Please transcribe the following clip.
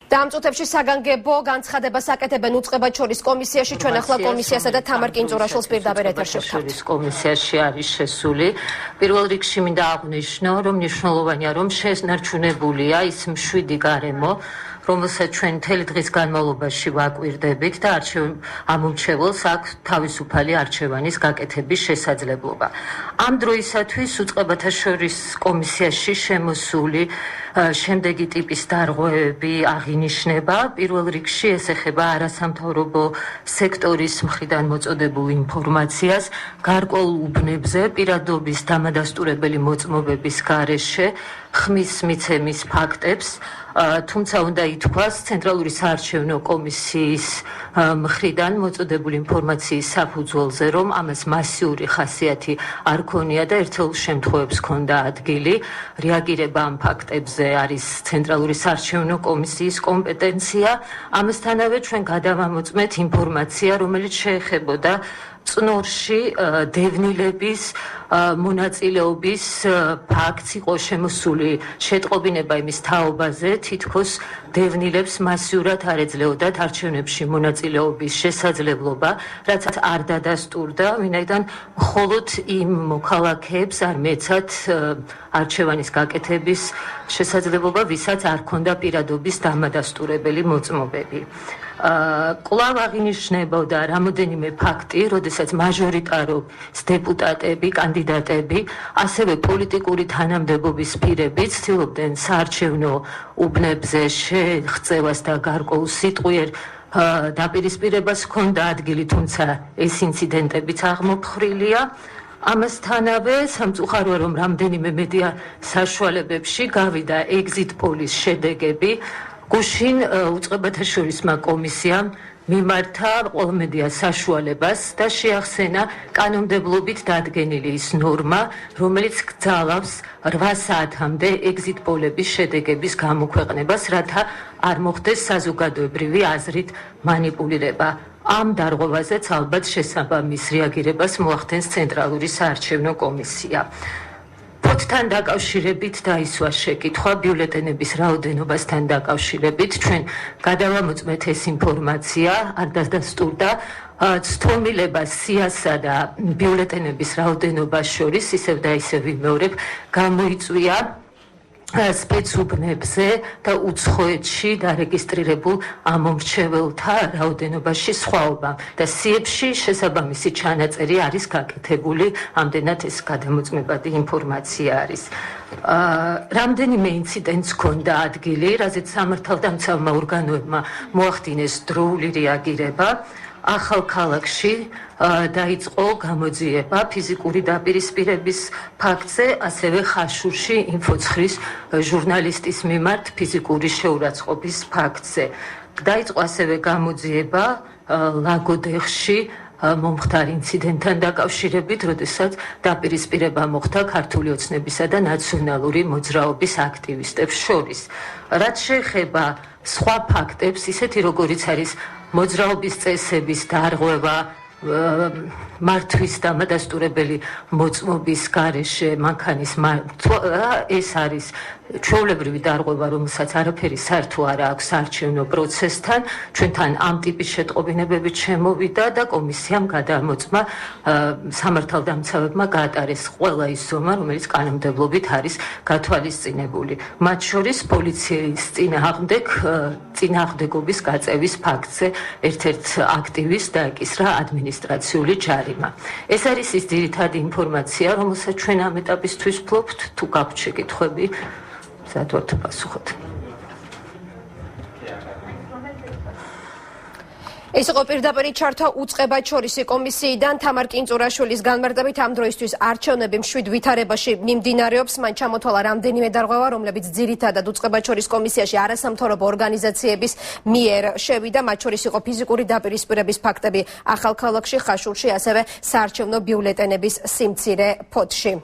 დამწუთებში საგანგებო განცხადებას აკეთებენ უწყებად შორის კომისიაში ჩვენ ახლა კომისიასა და თამარ კინძურაშვილს პირდაპირ ეთერში ვთავთ. კომისიაში არის შესული. პირველ რიგში მინდა აღვნიშნო, რომ მნიშვნელოვანია, რომ შენარჩუნებულია ის მშვიდი გარემო, რომელსაც ჩვენ მთელი დღის განმავლობაში ვაკვირდებით და ამომრჩეველს აქვს თავისუფალი არჩევანის გაკეთების შესაძლებლობა. ამ დროისათვის უწყებათა შორის კომისიაში შემოსული შემდეგი ტიპის დარღვევები აღინიშნება. პირველ რიგში ეს ეხება არასამთავრობო სექტორის მხრიდან მოწოდებულ ინფორმაციას გარკვეულ უბნებზე პირადობის დამადასტურებელი მოწმობების გარეშე ხმის მიცემის ფაქტებს, თუმცა უნდა ითქვას ცენტრალური საარჩევნო კომისიის მხრიდან მოწოდებული ინფორმაციის საფუძველზე, რომ ამას მასიური ხასიათი არ ქონია და ერთეულ შემთხვევებს ჰქონდა ადგილი. რეაგირება ამ ფაქტებზე არის ცენტრალური საარჩევნო კომისიის კომპეტენცია. ამასთანავე ჩვენ გადავამოწმეთ ინფორმაცია, რომელიც შეეხებოდა წნორში დევნილების მონაწილეობის ფაქტს იყო შემოსული შეტყობინება იმის თაობაზე, თითქოს დევნილებს მასიურად არ ეძლეოდათ არჩევნებში მონაწილეობის შესაძლებლობა, რაც არ დადასტურდა, ვინაიდან მხოლოდ იმ მოქალაქეებს არ მეცათ არჩევანის გაკეთების შესაძლებლობა, ვისაც არ ჰქონდა პირადობის დამადასტურებელი მოწმობები. კვლავ აღინიშნებოდა რამოდენიმე ფაქტი, როდესაც მაჟორიტარობის დეპუტატები, კანდიდატები, ასევე პოლიტიკური თანამდებობის პირები ცდილობდნენ საარჩევნო უბნებზე შეღწევას და გარკვეულ სიტყვიერ დაპირისპირებას ჰქონდა ადგილი, თუმცა ეს ინციდენტებიც აღმოფხრილია. ამასთანავე სამწუხაროა, რომ რამდენიმე მედია საშუალებებში გავიდა exit polls შედეგები. გუშინ უწყებათა შორისმა კომისიამ მიმართა ყველა მედია საშუალებას და შეახსენა კანონმდებლობით დადგენილი ის ნორმა, რომელიც გძალავს 8 საათამდე exit poll-ების შედეგების გამოქვეყნებას, რათა არ მოხდეს საზოგადოებრივი აზრით მანიპულირება. ამ დარღვევაზეც ალბათ შესაბამის რეაგირებას მოახდენს ცენტრალური საარჩევნო კომისია. ფოტთან დაკავშირებით დაისვა შეკითხვა ბიულეტენების რაოდენობასთან დაკავშირებით ჩვენ გადავამოწმეთ ეს ინფორმაცია, არ დადასტურდა ცდომილება სიასა და ბიულეტენების რაოდენობას შორის, ისევ და ისევ ვიმეორებ, გამოიწვია სპეცუბნებზე და უცხოეთში დარეგისტრირებულ ამომრჩეველთა რაოდენობაში სხვაობა და სიებში შესაბამისი ჩანაწერი არის გაკეთებული, ამდენად ეს გადამოწმებადი ინფორმაცია არის. რამდენიმე ინციდენტს ჰქონდა ადგილი, რაზეც სამართალდამცავმა ორგანოებმა მოახდინეს დროული რეაგირება. ახალ ქალაქში დაიწყო გამოძიება ფიზიკური დაპირისპირების ფაქტზე, ასევე ხაშურში ინფოცხრის ჟურნალისტის მიმართ ფიზიკური შეურაცხყოფის ფაქტზე. დაიწყო ასევე გამოძიება ლაგოდეხში მომხდარ ინციდენტთან დაკავშირებით, როდესაც დაპირისპირება მოხდა ქართული ოცნებისა და ნაციონალური მოძრაობის აქტივისტებს შორის. რაც შეეხება სხვა ფაქტებს, ისეთი როგორიც არის მოძრაობის წესების დარღვევა, მართვის დამადასტურებელი მოწმობის გარეშე მანქანის ეს არის ჩვეულებრივი დარღვევა, რომელსაც არაფერი საერთო არ აქვს საარჩევნო პროცესთან. ჩვენთან ამ ტიპის შეტყობინებებით შემოვიდა და კომისიამ გადამოწმა სამართალდამცავებმა გაატარეს ყველა ის ზომა, რომელიც კანონმდებლობით არის გათვალისწინებული. მათ შორის პოლიციის წინააღმდეგობის გაწევის ფაქტზე ერთ-ერთ აქტივისტს დაეკისრა ადმინისტრაციული ჯარიმა. ეს არის ის ძირითადი ინფორმაცია, რომელსაც ჩვენ ამ ეტაპისთვის ვფლობთ. თუ გაქვთ შეკითხვები, საერთოდ პასუხობთ. ეს იყო პირდაპირ ჩართვა უწყებად შორისი კომისიიდან თამარ კინძურაშვილის განმარტებით. ამ დროისთვის არჩევნები მშვიდ ვითარებაში მიმდინარეობს. მან ჩამოთვალა რამდენიმე დარღვევა, რომლებიც ძირითადად უწყებად შორის კომისიაში არასამთავრობო ორგანიზაციების მიერ შევიდა. მათ შორის იყო ფიზიკური დაპირისპირების ფაქტები ახალქალაქში, ხაშურში, ასევე საარჩევნო ბიულეტენების სიმცირე ფოთში.